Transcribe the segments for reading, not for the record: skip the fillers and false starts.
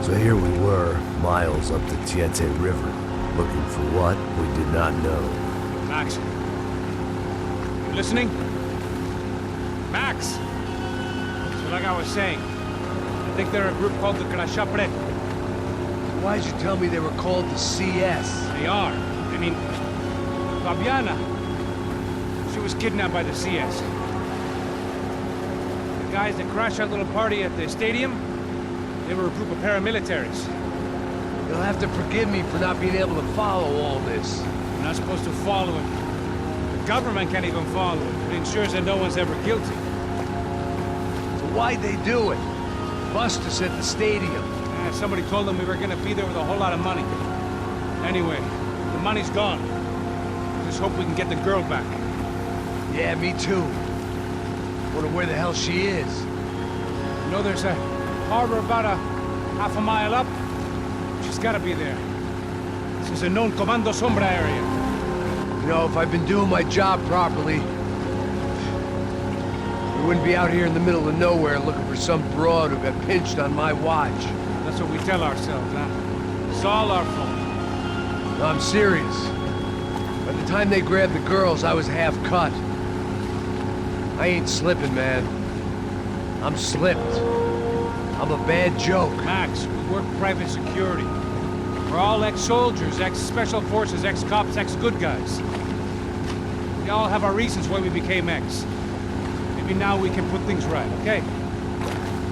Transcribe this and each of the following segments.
So here we were, miles up the Tiete River, looking for what we did not know. Max. You listening? Max! So like I was saying, I think they're a group called the Crashapre. Why'd you tell me they were called the CS? They are. I mean, Fabiana. She was kidnapped by the CS. The guys that crashed that little party at the stadium, they were a group of paramilitaries. You'll have to forgive me for not being able to follow all this. We're not supposed to follow it. The government can't even follow it. It ensures that no one's ever guilty. So why'd they do it? Bust us at the stadium. Somebody told them we were gonna be there with a whole lot of money. Anyway, the money's gone. Just hope we can get the girl back. Yeah, me too. Wonder where the hell she is. You know, there's a harbor about a half a mile up. She's gotta be there. This is a known Comando Sombra area. You know, if I've been doing my job properly, we wouldn't be out here in the middle of nowhere looking for some broad who got pinched on my watch. That's what we tell ourselves, huh? It's all our fault. No, I'm serious. By the time they grabbed the girls, I was half cut. I ain't slipping, man. I'm slipped. I'm a bad joke. Max, we work private security. We're all ex-soldiers, ex-special forces, ex-cops, ex-good guys. We all have our reasons why we became ex. Maybe now we can put things right, okay?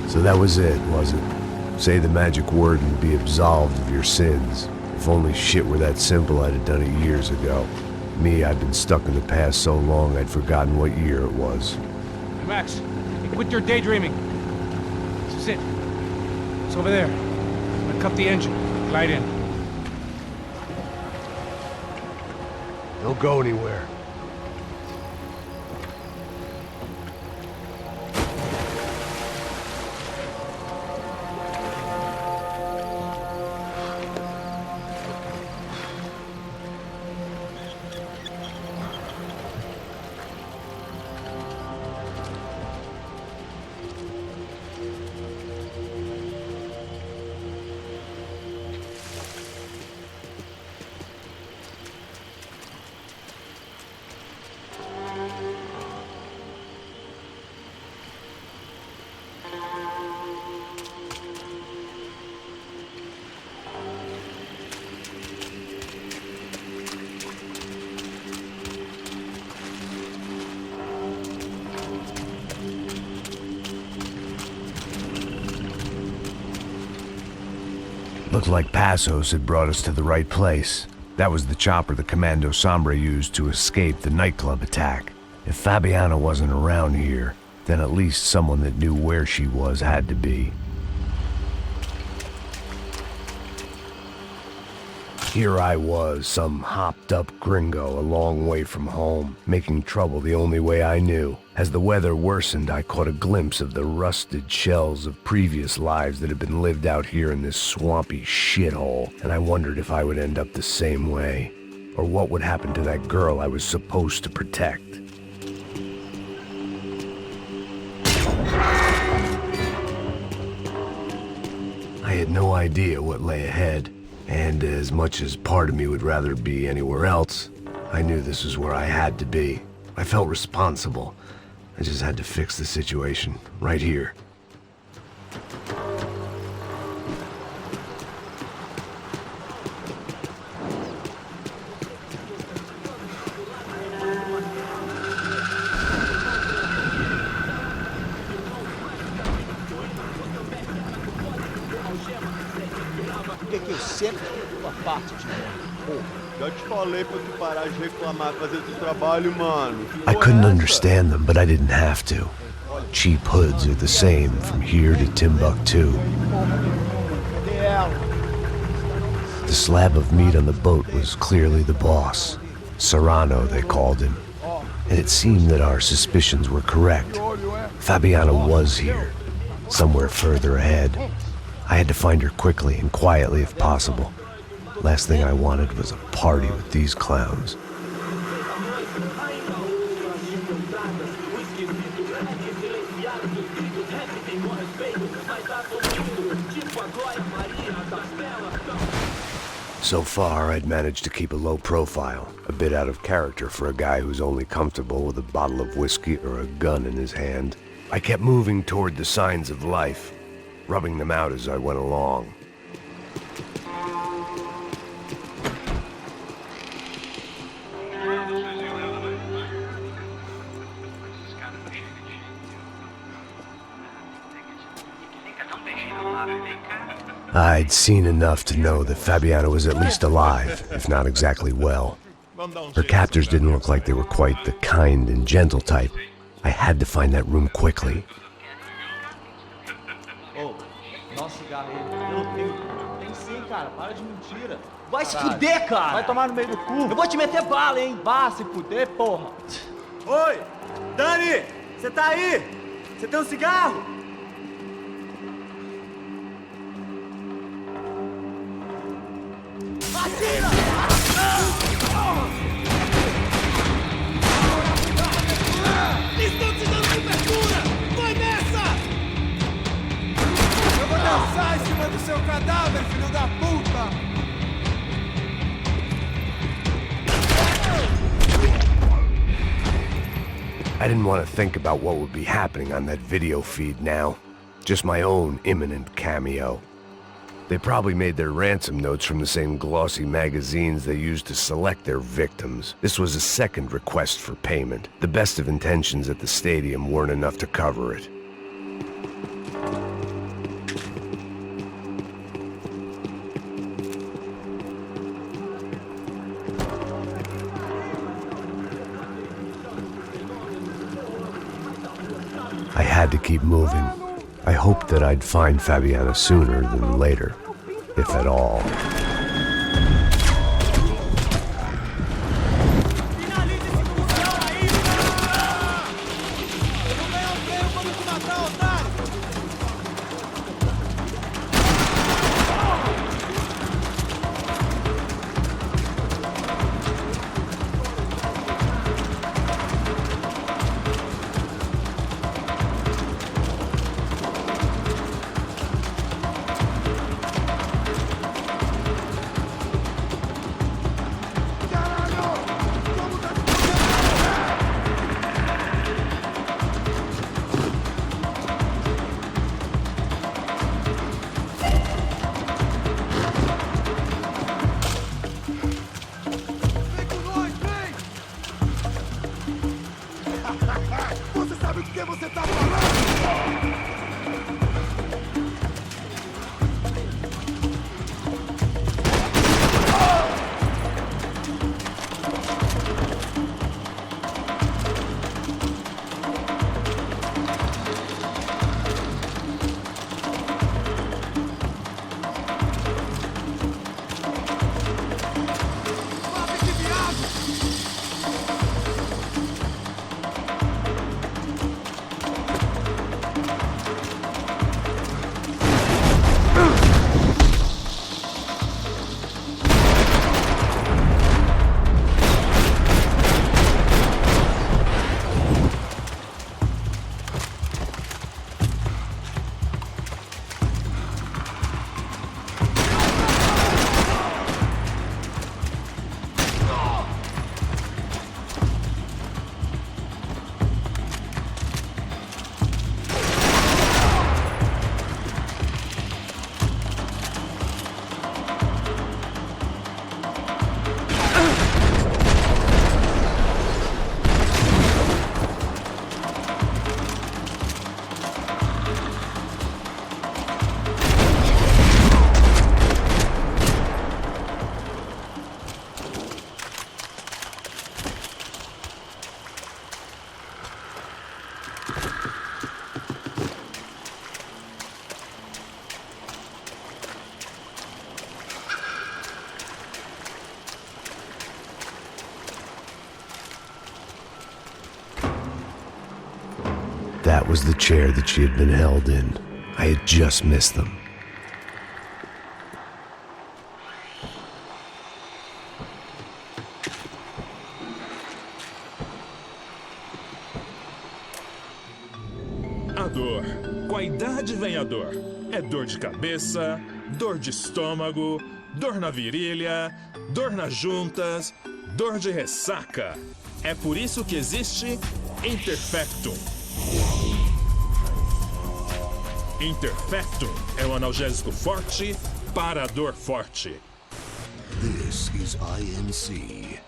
So that was it, was it? Say the magic word and be absolved of your sins. If only shit were that simple, I'd have done it years ago. Me, I've been stuck in the past so long I'd forgotten what year it was. Hey, Max, quit your daydreaming. This is it. It's over there. I'm gonna cut the engine. Glide in. Don't go anywhere. Looked like Passos had brought us to the right place. That was the chopper the Comando Sombra used to escape the nightclub attack. If Fabiana wasn't around here, then at least someone that knew where she was had to be. Here I was, some hopped-up gringo a long way from home, making trouble the only way I knew. As the weather worsened, I caught a glimpse of the rusted shells of previous lives that had been lived out here in this swampy shithole, and I wondered if I would end up the same way, or what would happen to that girl I was supposed to protect. I had no idea what lay ahead. And as much as part of me would rather be anywhere else, I knew this was where I had to be. I felt responsible. I just had to fix the situation, right here. Que eu sempre fico a parte de mim. Já te falei pra tu parar de reclamar, fazer teu trabalho, mano. I couldn't understand them, but I didn't have to. Cheap hoods are the same from here to Timbuktu. The slab of meat on the boat was clearly the boss. Serrano, they called him. And it seemed that our suspicions were correct. Fabiana was here, somewhere further ahead. I had to find her quickly and quietly if possible. Last thing I wanted was a party with these clowns. So far, I'd managed to keep a low profile, a bit out of character for a guy who's only comfortable with a bottle of whiskey or a gun in his hand. I kept moving toward the signs of life, rubbing them out as I went along. I'd seen enough to know that Fabiana was at least alive, if not exactly well. Her captors didn't look like they were quite the kind and gentle type. I had to find that room quickly. Ô, nosso cigarro aí. Tem sim, cara. Para de mentira. Vai se fuder, cara! Vai tomar no meio do cu. Eu vou te meter bala, hein? Vá se fuder, porra. Oi! Dani! Você tá aí? Você tem um cigarro? Atira! Estão te dando cobertura! Vai nessa! Eu vou dançar em cima do seu cadáver, filho da puta! I didn't want to think about what would be happening on that video feed now. Just my own imminent cameo. They probably made their ransom notes from the same glossy magazines they used to select their victims. This was a second request for payment. The best of intentions at the stadium weren't enough to cover it. I had to keep moving. I hoped that I'd find Fabiana sooner than later, if at all. Você sabe o que você tá falando? That was the chair that she had been held in. I had just missed them. dor. Com a idade vem a dor. É dor de cabeça, dor de estômago, dor na virilha, dor nas juntas, dor de ressaca. É por isso que existe Interfectum. Interfectum é um analgésico forte para a dor forte. This is INC.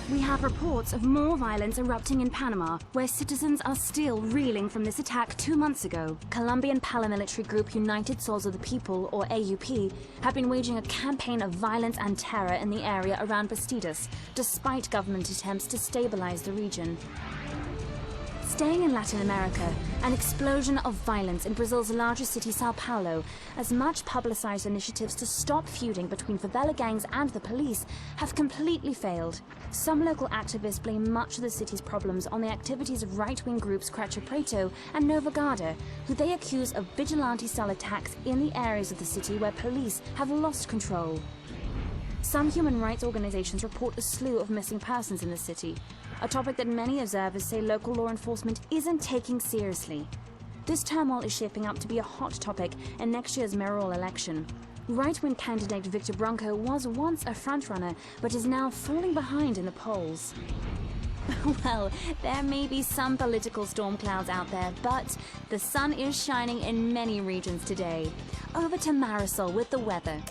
We have reports of more violence erupting in Panama, where citizens are still reeling from this attack 2 months ago. Colombian paramilitary group United Souls of the People, or AUP, have been waging a campaign of violence and terror in the area around Bastidas, despite government attempts to stabilize the region. Staying in Latin America, an explosion of violence in Brazil's largest city, Sao Paulo, as much publicized initiatives to stop feuding between favela gangs and the police have completely failed. Some local activists blame much of the city's problems on the activities of right-wing groups Creche Preto and Nova Garda, who they accuse of vigilante-style attacks in the areas of the city where police have lost control. Some human rights organizations report a slew of missing persons in the city, a topic that many observers say local law enforcement isn't taking seriously. This turmoil is shaping up to be a hot topic in next year's mayoral election. Right-wing candidate Victor Branco was once a frontrunner, but is now falling behind in the polls. Well, there may be some political storm clouds out there, but the sun is shining in many regions today. Over to Marisol with the weather.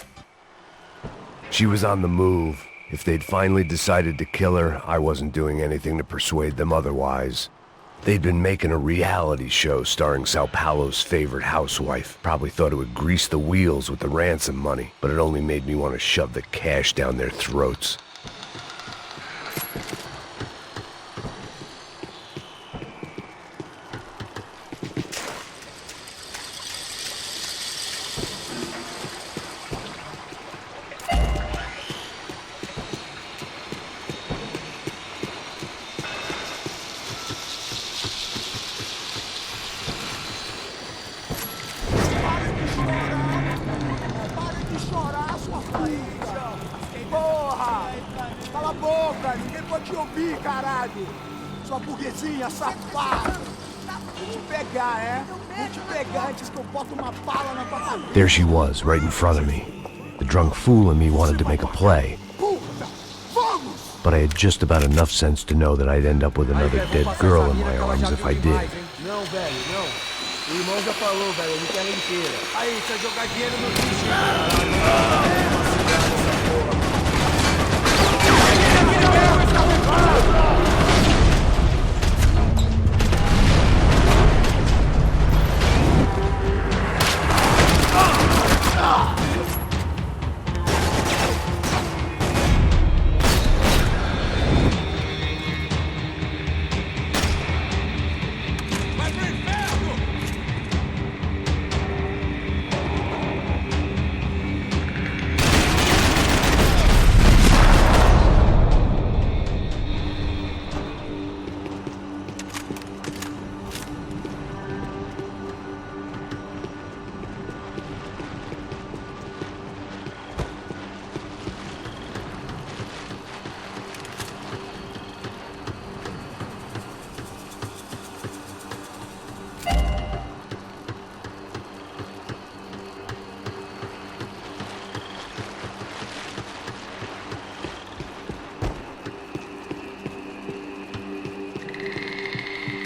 She was on the move. If they'd finally decided to kill her, I wasn't doing anything to persuade them otherwise. They'd been making a reality show starring Sao Paulo's favorite housewife. Probably thought it would grease the wheels with the ransom money, but it only made me want to shove the cash down their throats. Cala a boca, ninguém pode te ouvir, caralho! Sua burguesinha safada! Vou te pegar, é? Vou te pegar antes que eu boto uma bala na tua cabeça! There she was, right in front of me. The drunk fool in me wanted to make a play. Puta! Vamos! But I had just about enough sense to know that I'd end up with another dead girl in my arms if I did. Não, velho, não. O irmão já falou, velho, ele quer ela inteira. Aí, você vai jogar dinheiro no lixo.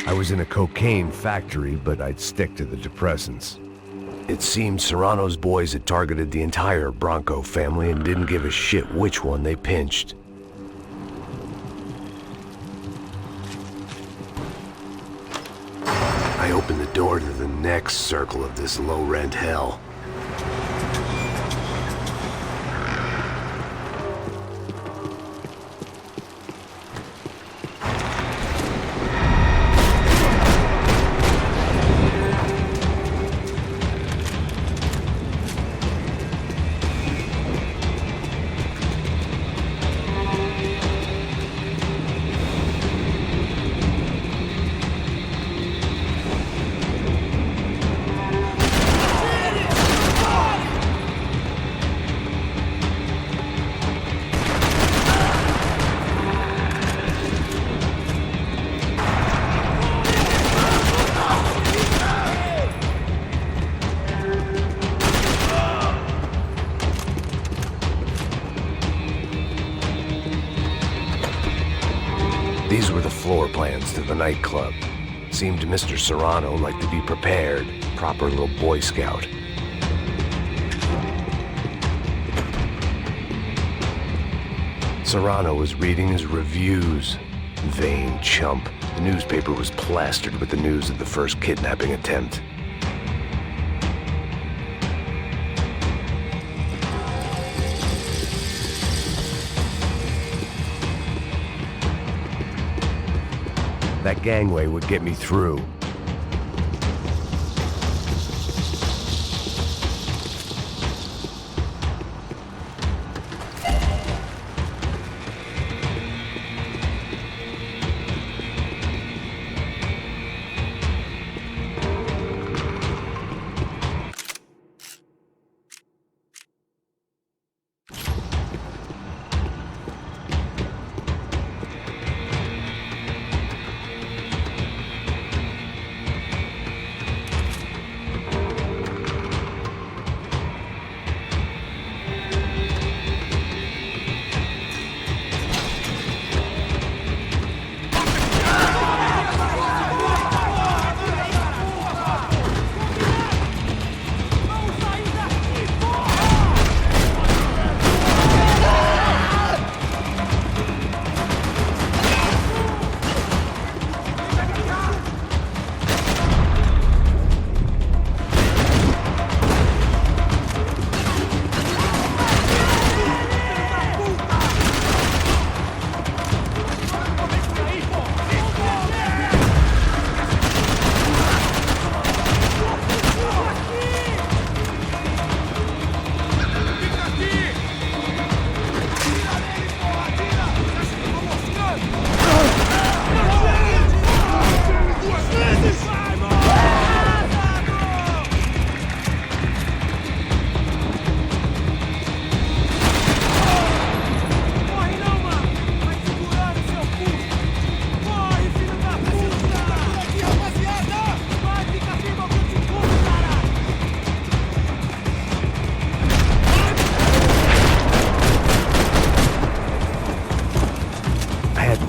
I was in a cocaine factory, but I'd stick to the depressants. It seemed Serrano's boys had targeted the entire Bronco family and didn't give a shit which one they pinched. I opened the door to the next circle of this low-rent hell. These were the floor plans to the nightclub. Seemed to Mr. Serrano like to be prepared. Proper little Boy Scout. Serrano was reading his reviews. Vain chump. The newspaper was plastered with the news of the first kidnapping attempt. That gangway would get me through.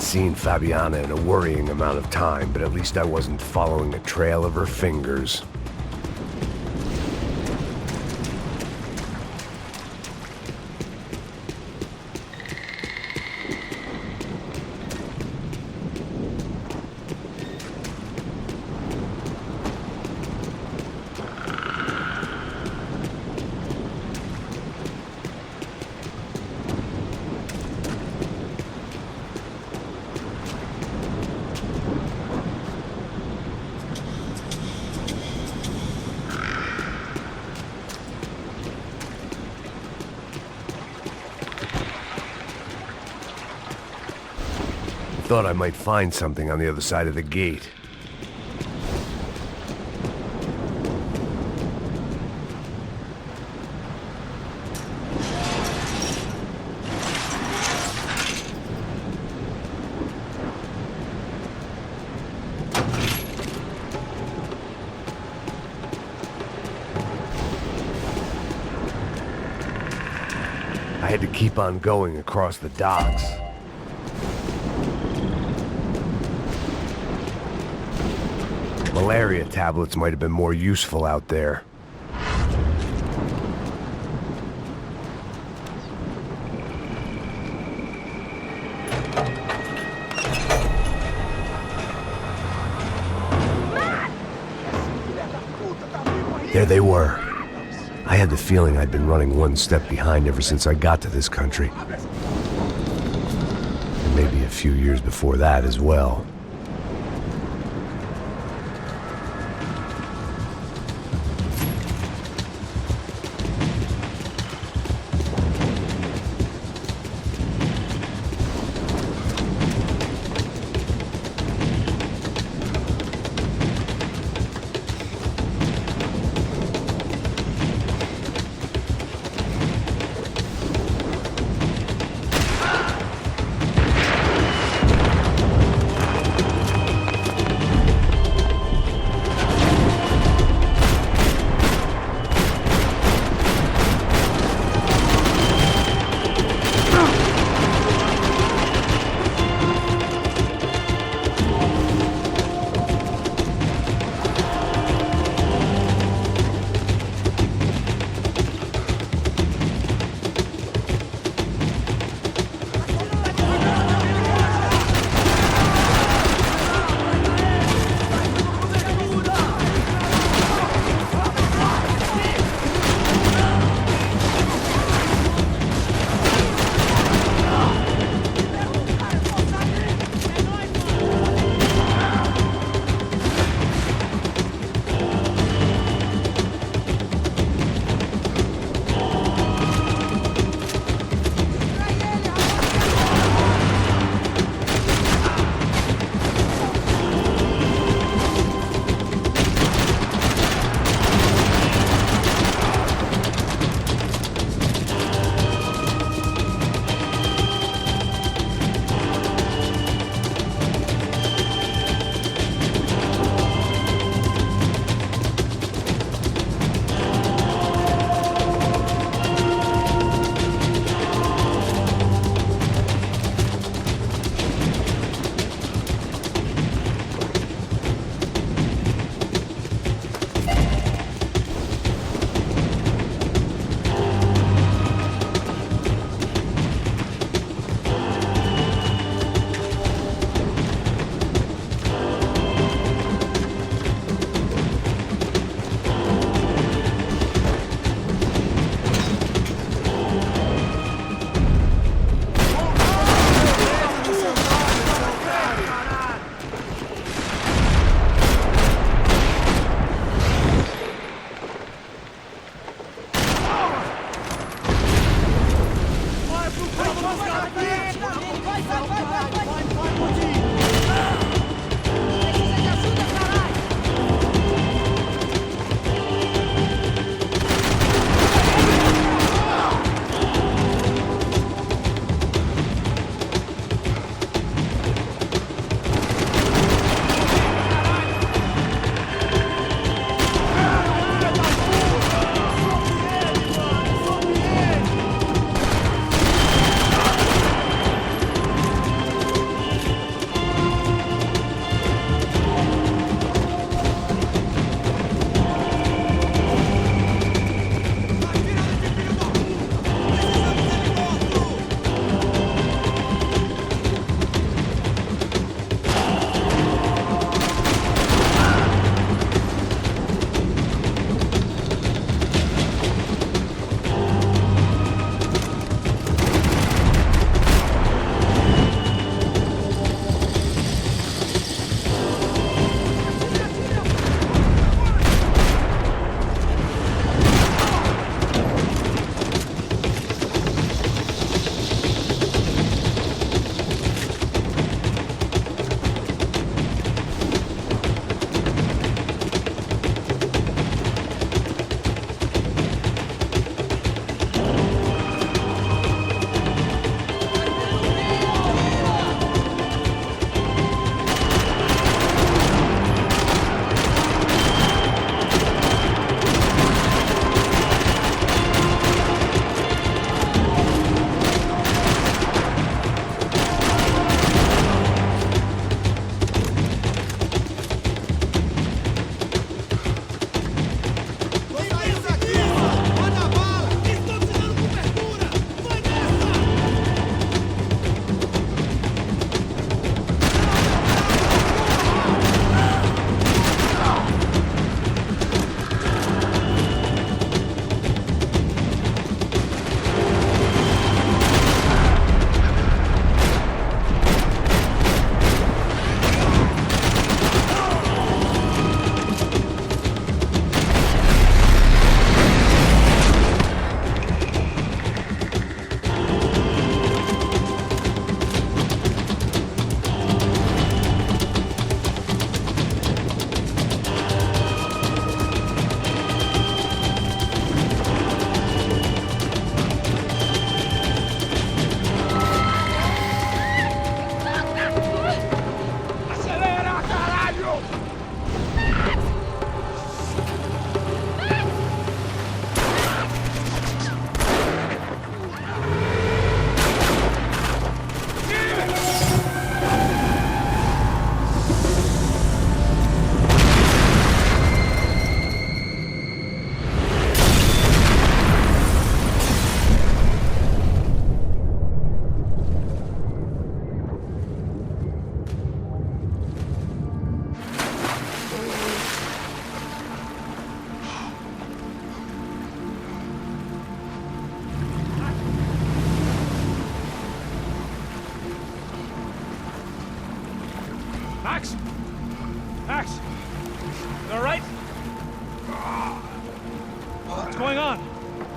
Seen Fabiana in a worrying amount of time, but at least I wasn't following a trail of her fingers. Thought I might find something on the other side of the gate. I had to keep on going across the docks. Malaria tablets might have been more useful out there. There they were. I had the feeling I'd been running one step behind ever since I got to this country. And maybe a few years before that as well.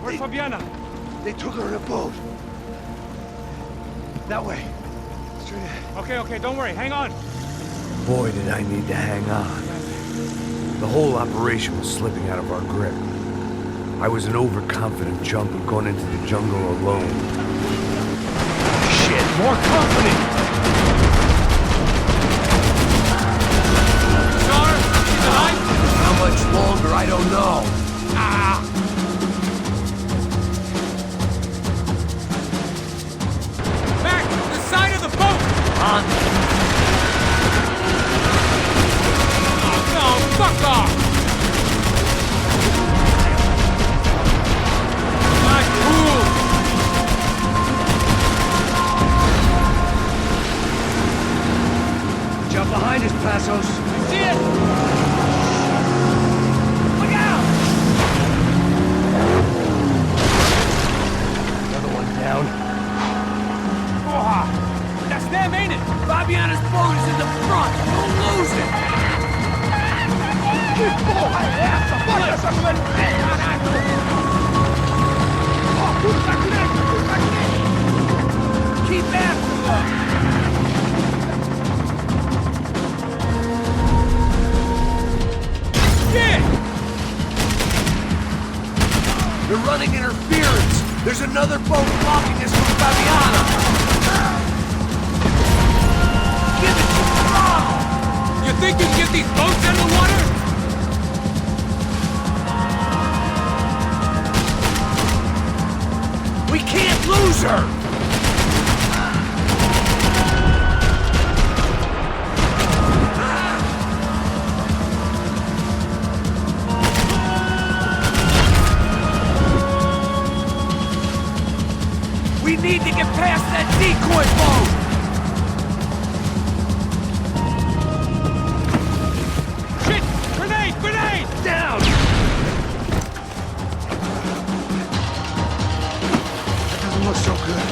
Where's Fabiana? They took her in a boat. That way. Straight ahead. Okay, don't worry. Hang on. Boy, did I need to hang on. The whole operation was slipping out of our grip. I was an overconfident chump who'd gone into the jungle alone. Shit, more company! Star, she's alive? How much longer, I don't know. Back! The side of the boat! On. Oh, no! Fuck off! Not cool! Jump behind us, Passos. I see it! Look out! Another one down. Oh, that's them, ain't it? Fabiana's boat is in the front. Don't lose it. Que porra é essa? Bota essa coisa no pé, caralho! Ó, puta crente! Keep after them. Shit! They're running interference. There's another boat blocking us from Fabiana. Give it to them. You think you can get these boats out of the water? We can't lose her! We need to get past that decoy boat. Shit! Grenade! Grenade! Down! That doesn't look so good.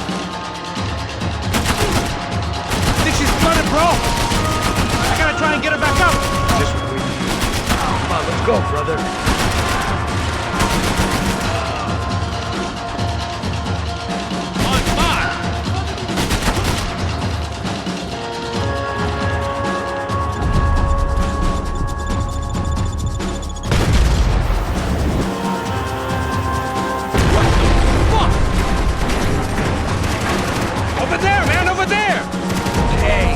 Think she's flooded, bro? I gotta try and get her back up! Just what we need. Come on, let's go, brother. On fire! What the fuck? Over there, man, over there! Hey!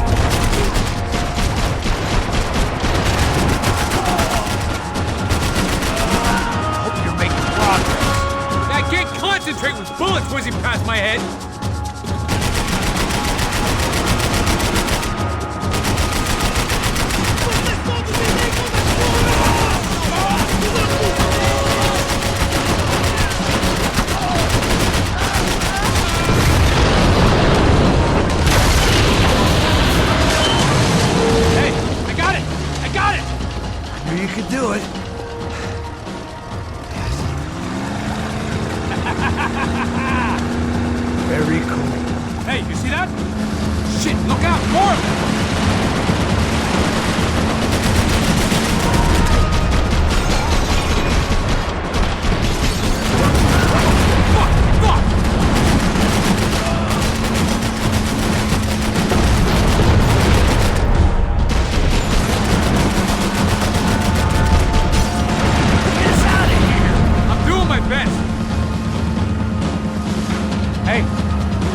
Hope you're making progress. I can't concentrate with bullets whizzing past my head. Hey, I got it! I got it! Knew you could do it. Very cool. Hey, you see that? Shit, look out! More of them! Fuck! Fuck! Get us out of here. I'm doing my best. Hey,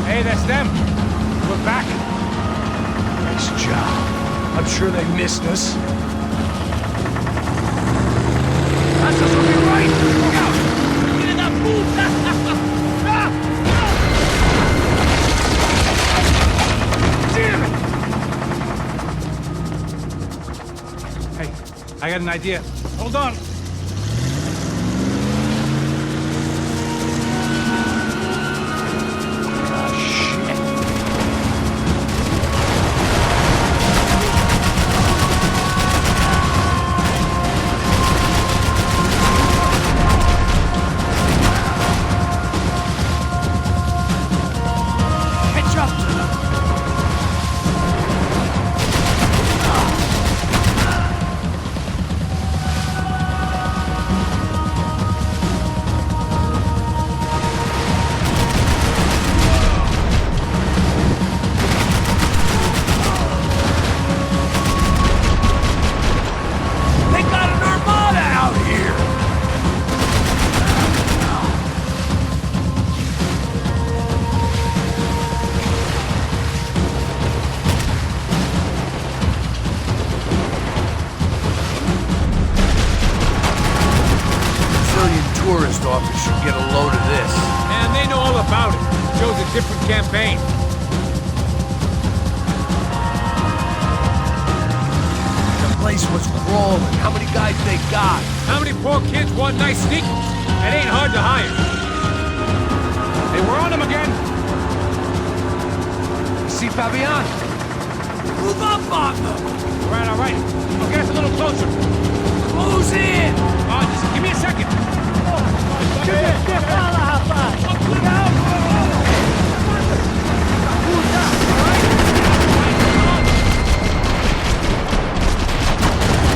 hey, that's them. We're back. Nice job. I'm sure they missed us. Passos will be right. Look out. Filha da puta. Damn it! Hey, I got an idea. Hold on. Ah, shit. Catch up to them. tourist office should get a load of this. And they know all about it. Shows a different campaign. The place was crawling. How many guys they got? How many poor kids want nice sneakers? It ain't hard to hire. Hey, we're on them again. You see Fabian? Move up, partner! All right, all right. I'll get us a little closer. Close in! Just give me a second.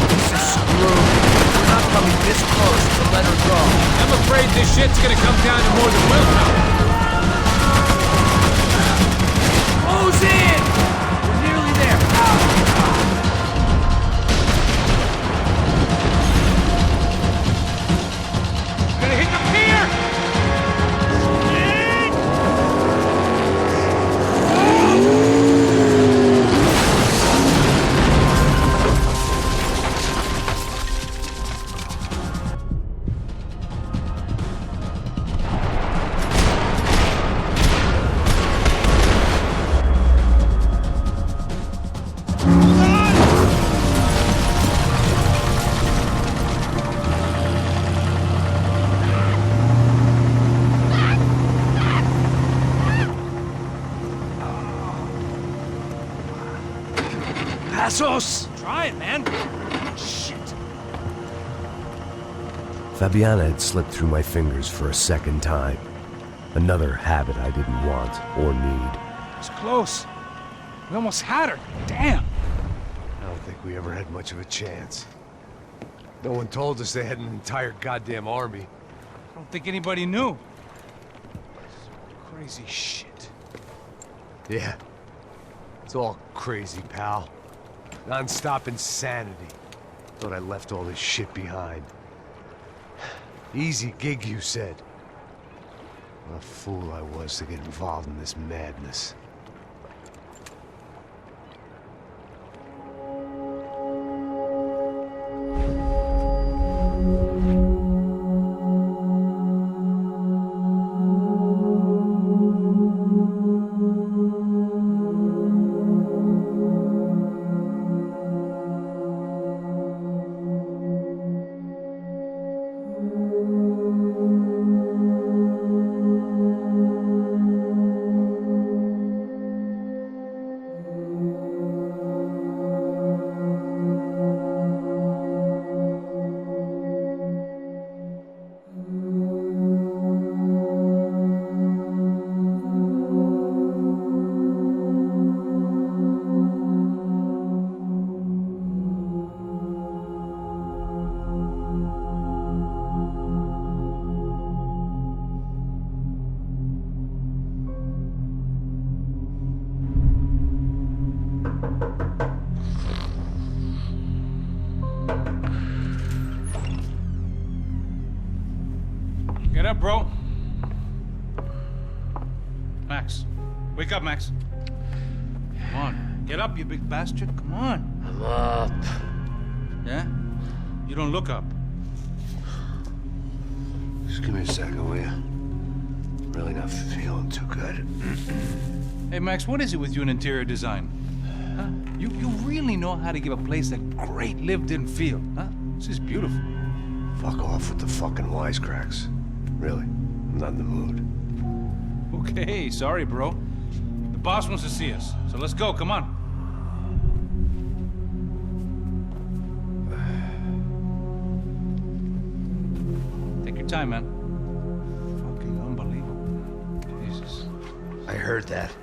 This is screwed. We're not coming this close to let her go. I'm afraid this shit's gonna come down to more than willpower. Close in! We're nearly there. Gonna hit the pier! Passos! Try it, man. Shit. Fabiana had slipped through my fingers for a second time. Another habit I didn't want or need. It's close. We almost had her. Damn. I don't think we ever had much of a chance. No one told us they had an entire goddamn army. I don't think anybody knew. Crazy shit. Yeah. It's all crazy, pal. Non-stop insanity. Thought I left all this shit behind. Easy gig, you said. What a fool I was to get involved in this madness. Get up, bro. Max. Wake up, Max. Come on. Get up, you big bastard. Come on. I'm up. Yeah? You don't look up. Just give me a second, will you? Really not feeling too good. Hey, Max, what is it with you in interior design? Huh? You really know how to give a place a great lived-in feel, huh? This is beautiful. Fuck off with the fucking wisecracks. Really, I'm not in the mood. Okay, sorry, bro. The boss wants to see us, so let's go, come on. Take your time, man. Fucking unbelievable. Jesus. I heard that.